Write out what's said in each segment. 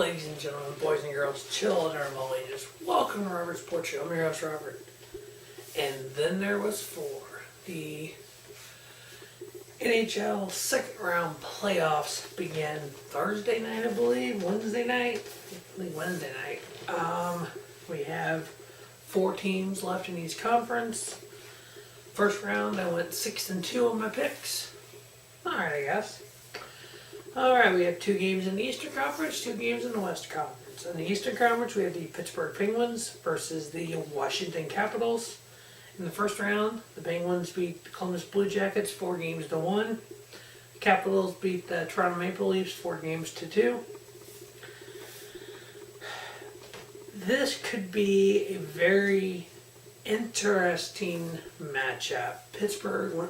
Ladies and gentlemen, boys and girls, children and just welcome to Robert's Sports Show. I'm your host, Robert. And then there was the NHL second round playoffs began Thursday night, I believe, Wednesday night. I think Wednesday night. We have 4 teams left in each conference. First round, I went 6-2 on my picks. Alright, I guess. Alright, we have 2 games in the Eastern Conference, 2 games in the Western Conference. In the Eastern Conference, we have the Pittsburgh Penguins versus the Washington Capitals. In the first round, the Penguins beat the Columbus Blue Jackets 4-1. The Capitals beat the Toronto Maple Leafs 4-2. This could be a very interesting matchup. Pittsburgh, one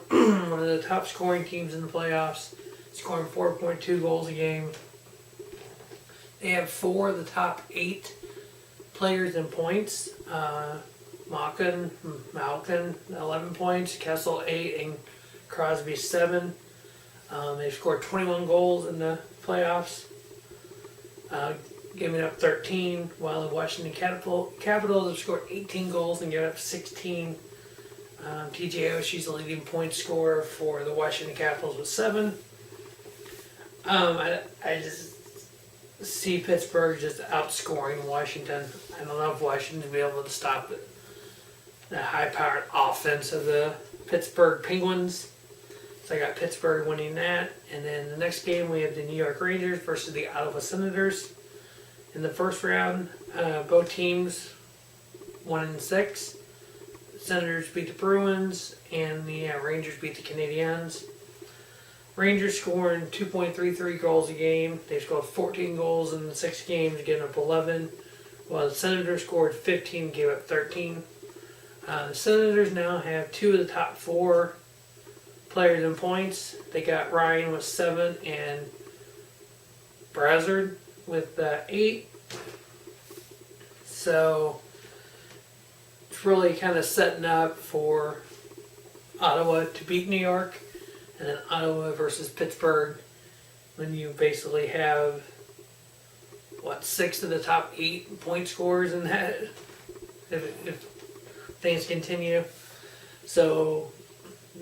of the top scoring teams in the playoffs, scoring 4.2 goals a game. They have 4 of the top 8 players in points. Malkin, 11 points, Kessel 8, and Crosby 7. They've scored 21 goals in the playoffs, giving up 13, while the Washington Capitals have scored 18 goals and given up 16. TJ Oshie's the leading point scorer for the Washington Capitals with 7. I just see Pittsburgh just outscoring Washington. I don't know if Washington will be able to stop the high-powered offense of the Pittsburgh Penguins. So I got Pittsburgh winning that. And then the next game we have the New York Rangers versus the Ottawa Senators. In the first round, both teams 1-6. The Senators beat the Bruins and the Rangers beat the Canadiens. Rangers scoring 2.33 goals a game. They've scored 14 goals in the 6 games, giving up 11. While the Senators scored 15, gave up 13. The Senators now have 2 of the top 4 players in points. They got Ryan with 7 and Brazzard with 8. So it's really kind of setting up for Ottawa to beat New York. And then Ottawa versus Pittsburgh, when you basically have, 6 of the top 8 point scorers in that, if things continue. So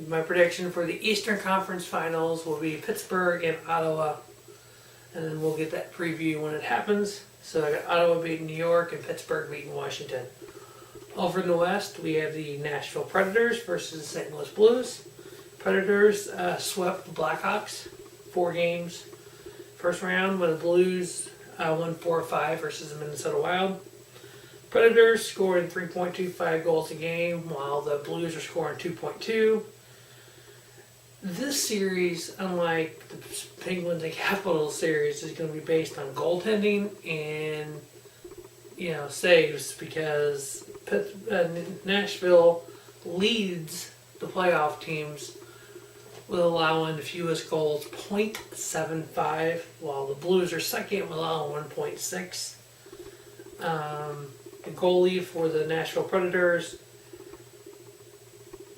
my prediction for the Eastern Conference Finals will be Pittsburgh and Ottawa. And then we'll get that preview when it happens. So I got Ottawa beating New York and Pittsburgh beating Washington. Over in the West, we have the Nashville Predators versus the St. Louis Blues. Predators swept the Blackhawks 4 games. First round, when the Blues won 4-5 versus the Minnesota Wild. Predators scoring 3.25 goals a game, while the Blues are scoring 2.2. This series, unlike the Penguins and Capitals series, is going to be based on goaltending and saves, because Nashville leads the playoff teams with allowing the fewest goals, 0.75, while the Blues are second with allowing 1.6. The goalie for the Nashville Predators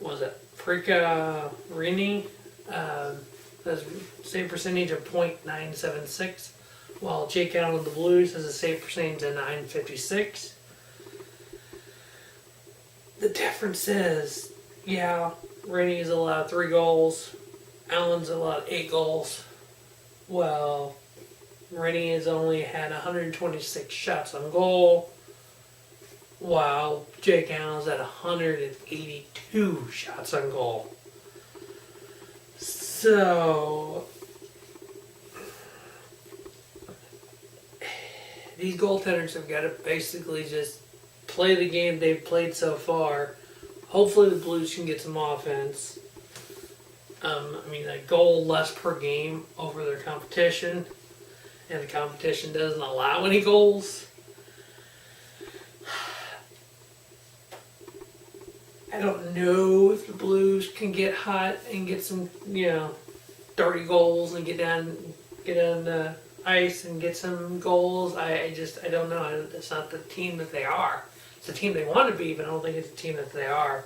was it Frika Rini, has a save percentage of .976, while Jake Allen of the Blues has a save percentage of .956. The difference is, Rini has allowed 3 goals, Allen's allowed 8 goals. Well, Rini has only had 126 shots on goal, while Jake Allen's at 182 shots on goal. So these goaltenders have got to basically just play the game they've played so far. Hopefully the Blues can get some offense. A goal less per game over their competition, and the competition doesn't allow any goals. I don't know if the Blues can get hot and get some, 30 goals and get on the ice and get some goals. I don't know. It's not the team that they are. It's the team they want to be, but I don't think it's the team that they are.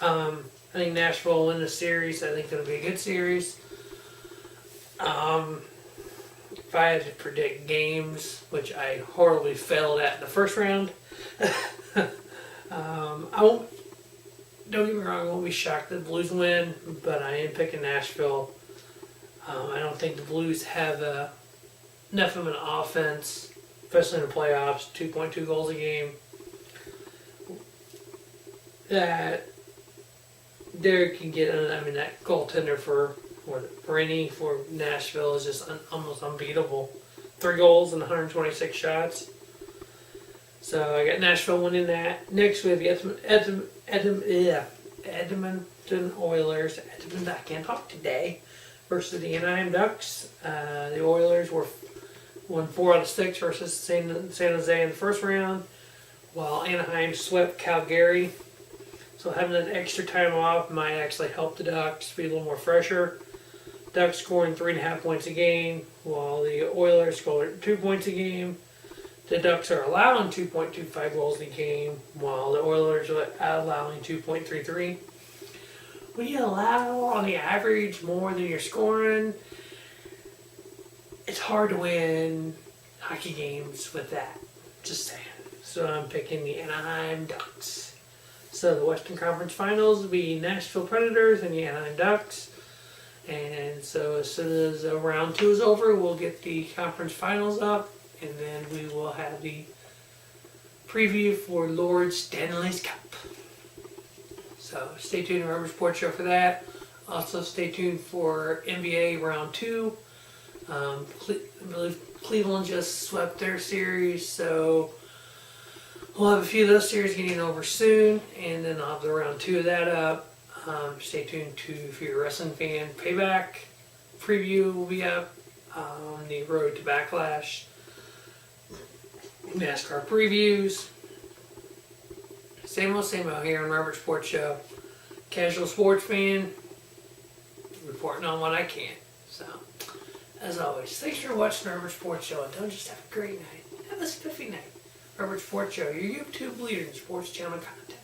I think Nashville will win the series. I think it'll be a good series. If if I had to predict games, which I horribly failed at in the first round, I won't. Don't get me wrong, I won't be shocked that the Blues win, but I am picking Nashville. I don't think the Blues have enough of an offense, especially in the playoffs, 2.2 goals a game, that Derek can get. I mean, that goaltender for Nashville is just almost unbeatable. 3 goals and 126 shots. So I got Nashville winning that. Next we have the Edmonton Oilers. I can't talk today. Versus the Anaheim Ducks. The Oilers won 4 out of 6 versus San Jose in the first round, while Anaheim swept Calgary. So having an extra time off might actually help the Ducks be a little more fresher. Ducks scoring 3.5 points a game, while the Oilers scored 2 points a game. The Ducks are allowing 2.25 goals a game, while the Oilers are allowing 2.33. When you allow, on the average, more than you're scoring, it's hard to win hockey games with that. Just saying. So I'm picking the Anaheim Ducks. So the Western Conference Finals will be Nashville Predators and the Anaheim Ducks. And so as soon as round 2 is over, we'll get the conference finals up. And then we will have the preview for Lord Stanley's Cup. So stay tuned to Rubber Sports Show for that. Also stay tuned for NBA round 2. I believe Cleveland just swept their series, so we'll have a few of those series getting over soon, and then I'll have the round 2 of that up. Stay tuned to, if you're a wrestling fan, Payback preview will be up on the road to Backlash. NASCAR previews. Same old here on Rubber Sports Show. Casual sports fan, reporting on what I can. So, as always, thanks for watching Rubber Sports Show, and don't just have a great night. Have a spiffy night. Rubber Sports Show, your YouTube leader in sports channel content.